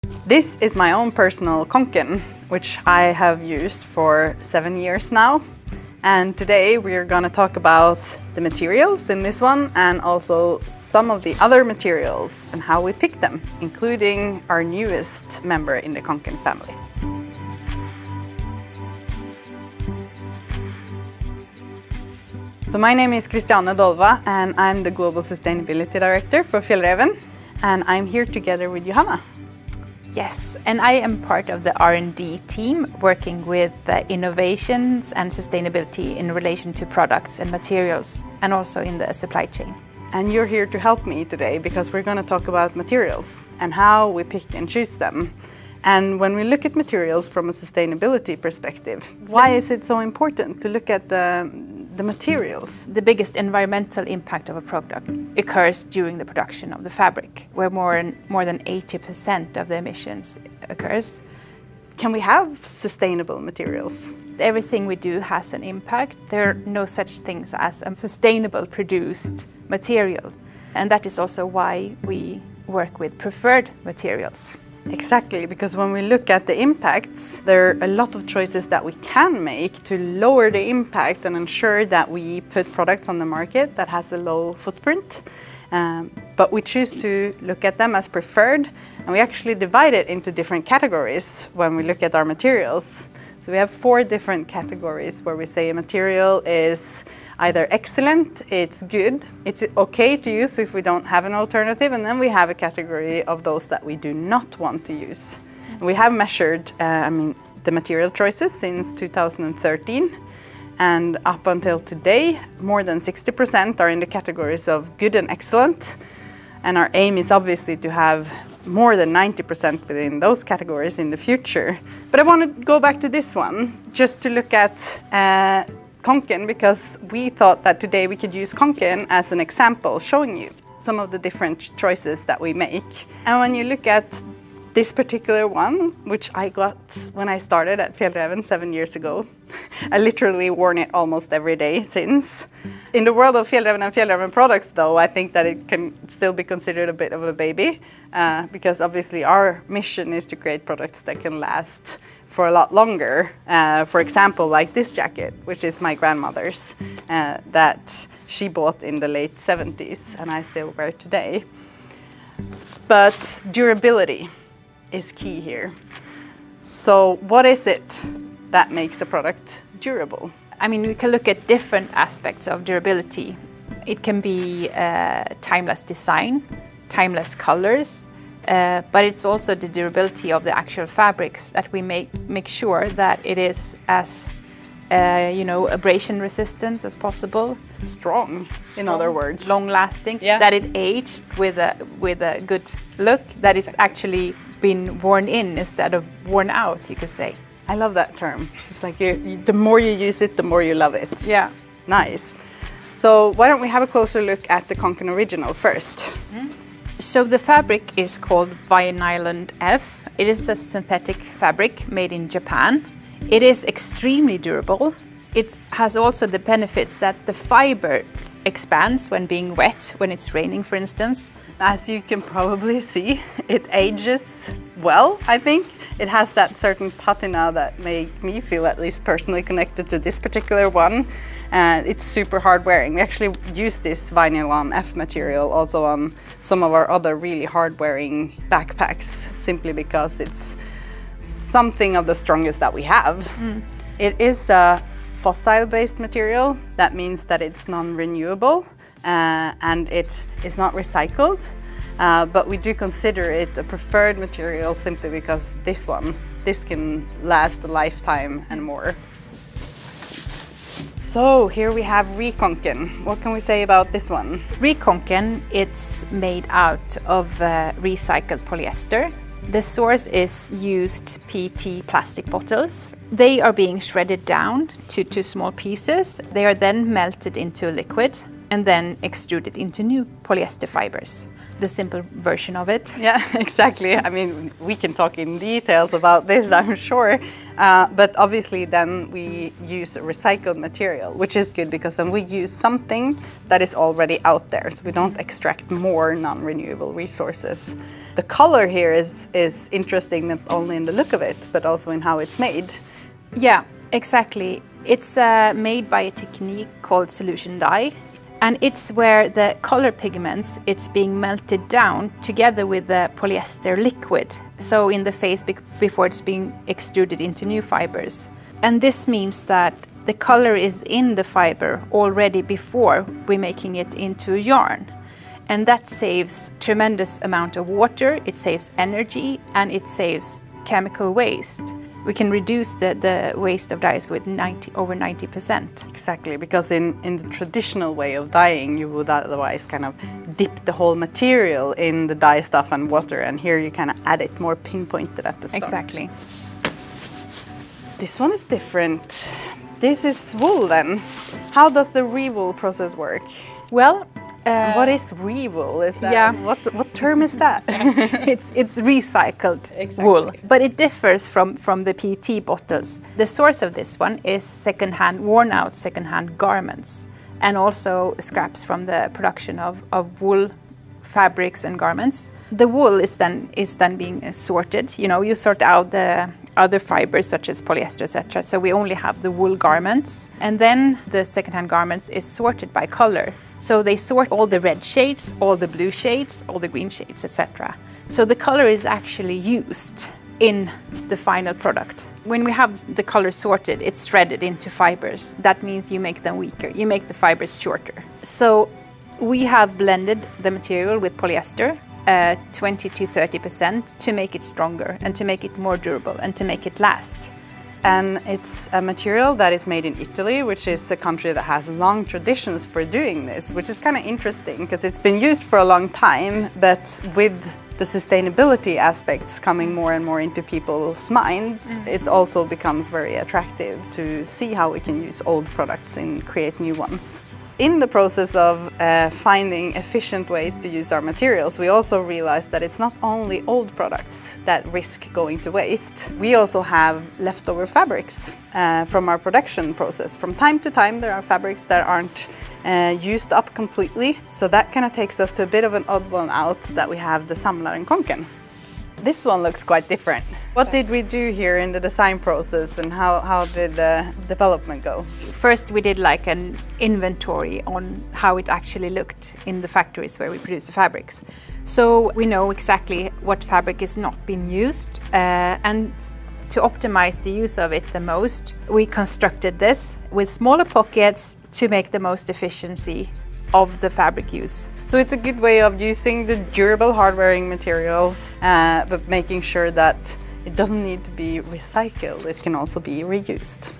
This is my own personal Konkan, which I have used for 7 years now. And today we are going to talk about the materials in this one and also some of the other materials and how we pick them, including our newest member in the Konkan family. So my name is Christiane Dolva and I'm the Global Sustainability Director for Fjallraven, and I'm here together with Johanna. Yes, and I am part of the R&D team working with innovations and sustainability in relation to products and materials and also in the supply chain. And you're here to help me today because we're going to talk about materials and how we pick and choose them. And when we look at materials from a sustainability perspective, why is it so important to look at the materials? The biggest environmental impact of a product occurs during the production of the fabric, where more than 80% of the emissions occurs. Can we have sustainable materials? Everything we do has an impact. There are no such things as a sustainable produced material. And that is also why we work with preferred materials. Exactly, because when we look at the impacts, there are a lot of choices that we can make to lower the impact and ensure that we put products on the market that has a low footprint. But we choose to look at them as preferred, and we actually divide it into different categories when we look at our materials. So we have 4 different categories where we say a material is either excellent, it's good, it's okay to use if we don't have an alternative, and then we have a category of those that we do not want to use. We have measured the material choices since 2013, and up until today more than 60% are in the categories of good and excellent, and our aim is obviously to have more than 90% within those categories in the future. But I want to go back to this one just to look at Konkan, because we thought that today we could use Konkan as an example, showing you some of the different choices that we make. And when you look at this particular one, which I got when I started at Fjallraven 7 years ago, I literally worn it almost every day since. In the world of Fjallraven and Fjallraven products, though, I think that it can still be considered a bit of a baby, because obviously our mission is to create products that can last for a lot longer. For example, like this jacket, which is my grandmother's, that she bought in the late 70s and I still wear today. But durability is key here. So what is it that makes a product durable? I mean, we can look at different aspects of durability. It can be timeless design, timeless colors, but it's also the durability of the actual fabrics that we make sure that it is as abrasion resistant as possible. Strong, in other words. Long lasting, yeah. That it aged with a good look, that it's actually been worn in instead of worn out, you could say. I love that term. It's like the more you use it, the more you love it. Yeah. Nice. So why don't we have a closer look at the Konkan original first? Mm. So the fabric is called Vinylon F. It is a synthetic fabric made in Japan. It is extremely durable. It has also the benefits that the fiber expands when being wet, when it's raining, for instance. As you can probably see, it ages well, I think. It has that certain patina that make me feel at least personally connected to this particular one. It's super hard wearing. We actually use this Vinylon F material also on some of our other really hard wearing backpacks, simply because it's something of the strongest that we have. Mm. It is a fossil-based material. That means that it's non-renewable and it is not recycled. But we do consider it a preferred material simply because this can last a lifetime and more. So here we have Reikonken. What can we say about this one? Reikonken, it's made out of recycled polyester. The source is used PET plastic bottles. They are being shredded down to small pieces. They are then melted into a liquid. and then extruded into new polyester fibers. The simple version of it. Yeah, exactly. I mean, we can talk in details about this, I'm sure. But obviously then we use recycled material, which is good because then we use something that is already out there. So we don't extract more non-renewable resources. The color here is interesting, not only in the look of it, but also in how it's made. Yeah, exactly. It's made by a technique called solution dye. And it's where the color pigments, it's being melted down together with the polyester liquid. So in the phase before it's being extruded into new fibers. And this means that the color is in the fiber already before we're making it into yarn. And that saves tremendous amount of water, it saves energy, and it saves chemical waste. We can reduce the waste of dyes with over 90%. Exactly, because in the traditional way of dyeing, you would otherwise kind of dip the whole material in the dye stuff and water, and here you kind of add it more pinpointed at the start. Exactly. This one is different. This is wool then. How does the rewool process work? Well, what is rewool? Is that, yeah. What term is that? It's recycled wool, but it differs from the PET bottles. The source of this one is secondhand, worn out secondhand garments, and also scraps from the production of wool fabrics and garments. The wool is then being sorted. You know, you sort out the other fibers such as polyester, etc. So we only have the wool garments, and then the secondhand garments is sorted by color. So they sort all the red shades, all the blue shades, all the green shades, etc. So the color is actually used in the final product. When we have the color sorted, it's threaded into fibers. That means you make them weaker, you make the fibers shorter. So we have blended the material with polyester, 20 to 30%, to make it stronger and to make it more durable and to make it last. And it's a material that is made in Italy, which is a country that has long traditions for doing this, which is kind of interesting because it's been used for a long time, but with the sustainability aspects coming more and more into people's minds, it also becomes very attractive to see how we can use old products and create new ones. In the process of finding efficient ways to use our materials, we also realized that it's not only old products that risk going to waste. We also have leftover fabrics from our production process. From time to time, there are fabrics that aren't used up completely. So that kind of takes us to a bit of an odd one out, that we have the Samlaren Konkan. This one looks quite different. What did we do here in the design process, and how did the development go? First, we did like an inventory on how it actually looked in the factories where we produce the fabrics. So we know exactly what fabric is not being used, and to optimize the use of it the most, we constructed this with smaller pockets to make the most efficiency of the fabric use. So it's a good way of using the durable hard-wearing material, but making sure that it doesn't need to be recycled, it can also be reused.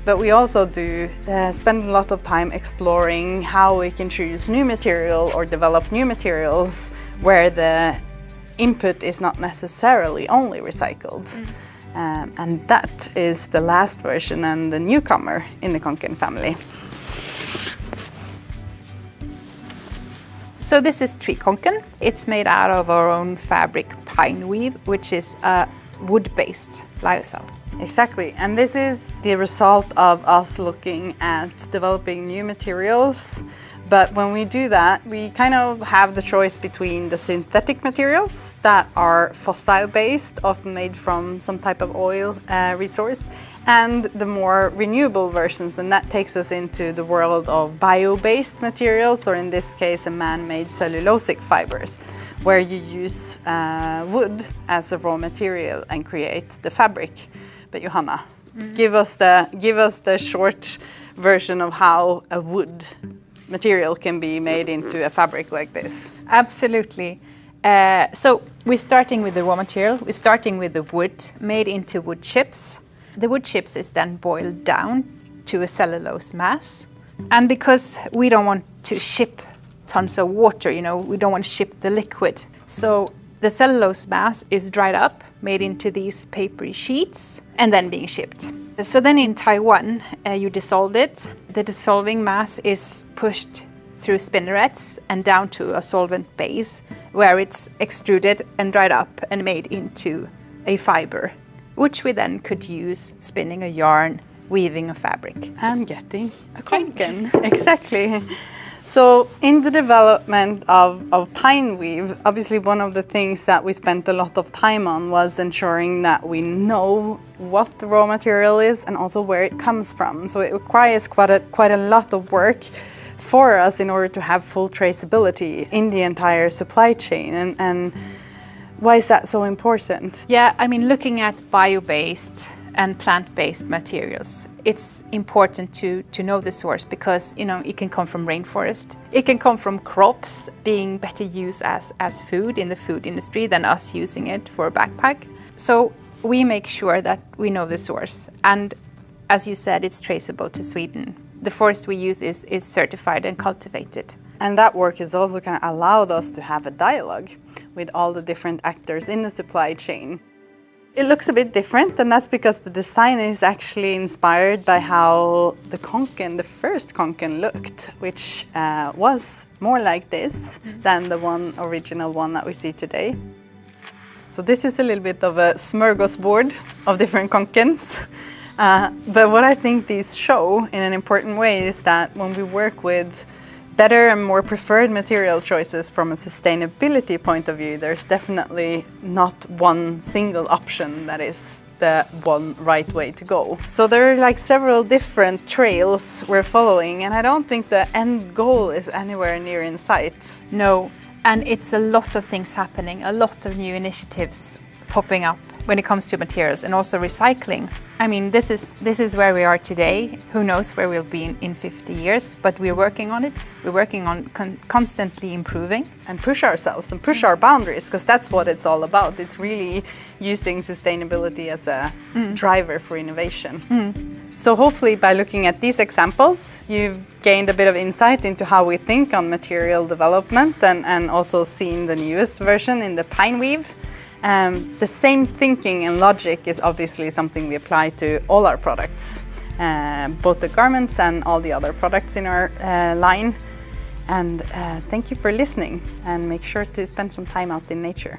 But we also do spend a lot of time exploring how we can choose new material or develop new materials where the input is not necessarily only recycled. And that is the last version and the newcomer in the Konkan family. So this is Reikonken. It's made out of our own fabric pine weave, which is a wood-based lyocell. Exactly, and this is the result of us looking at developing new materials. But when we do that, we kind of have the choice between the synthetic materials that are fossil-based, often made from some type of oil resource, and the more renewable versions, and that takes us into the world of bio-based materials, or in this case, a man-made cellulosic fibers, where you use wood as a raw material and create the fabric. But Johanna, give us the short version of how a wood material can be made into a fabric like this. Absolutely. So we're starting with the raw material. We're starting with the wood made into wood chips. The wood chips is then boiled down to a cellulose mass. And because we don't want to ship tons of water, you know, we don't want to ship the liquid. So the cellulose mass is dried up, made into these papery sheets, and then being shipped. So then in Taiwan, you dissolve it. The dissolving mass is pushed through spinnerets and down to a solvent base, where it's extruded and dried up and made into a fiber, which we then could use spinning a yarn, weaving a fabric. And getting a konkan. Exactly. So in the development of pine weave, obviously one of the things that we spent a lot of time on was ensuring that we know what the raw material is and also where it comes from. So it requires quite a lot of work for us in order to have full traceability in the entire supply chain. And why is that so important? Yeah, I mean, looking at bio-based and plant-based materials, it's important to know the source, because it can come from rainforest, it can come from crops being better used as food in the food industry than us using it for a backpack. So we make sure that we know the source, and as you said, it's traceable to Sweden. The forest we use is certified and cultivated. And that work has also kind of allowed us to have a dialogue with all the different actors in the supply chain. It looks a bit different, and that's because the design is actually inspired by how the Konkan, the first Konkan, looked, which was more like this than the original one that we see today. So this is a little bit of a smorgasbord of different Konkans. But what I think these show in an important way is that when we work with better and more preferred material choices from a sustainability point of view, there's definitely not one single option that is the one right way to go. So there are like several different trails we're following, and I don't think the end goal is anywhere near in sight. No, and it's a lot of things happening, a lot of new initiatives popping up when it comes to materials and also recycling. I mean, this is where we are today. Who knows where we'll be in 50 years, but we're working on it. We're working on constantly improving. And push ourselves and push our boundaries, because that's what it's all about. It's really using sustainability as a driver for innovation. So hopefully by looking at these examples, you've gained a bit of insight into how we think on material development, and also seen the newest version in the pine weave. The same thinking and logic is obviously something we apply to all our products, both the garments and all the other products in our line. And thank you for listening, and make sure to spend some time out in nature.